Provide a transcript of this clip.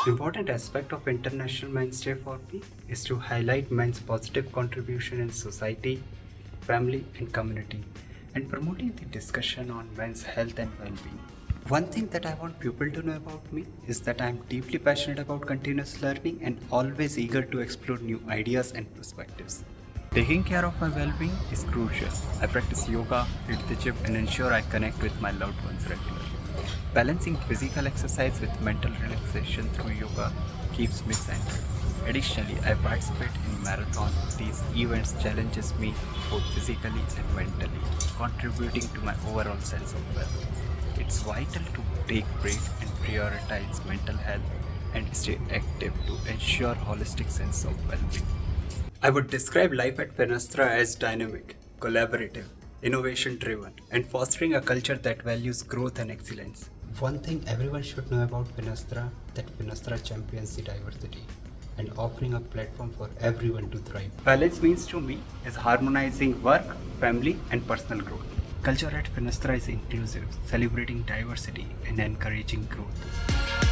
Important aspect of International Men's Day for me is to highlight men's positive contribution in society, family and community, and promoting the discussion on men's health and well-being. One thing that I want people to know about me is that I am deeply passionate about continuous learning and always eager to explore new ideas and perspectives. Taking care of my well-being is crucial. I practice yoga, hit the gym and ensure I connect with my loved ones regularly. Balancing physical exercise with mental relaxation through yoga keeps me centered. Additionally, I participate in marathon. These events challenges me both physically and mentally, contributing to my overall sense of well-being. It's vital to take breaks and prioritize mental health and stay active to ensure holistic sense of well-being. I would describe life at Finastra as dynamic, collaborative, innovation driven, and fostering a culture that values growth and excellence. One thing everyone should know about Finastra that Finastra champions the diversity and offering a platform for everyone to thrive. Balance means to me is harmonizing work, family, and personal growth. Culture at Finastra is inclusive, celebrating diversity and encouraging growth.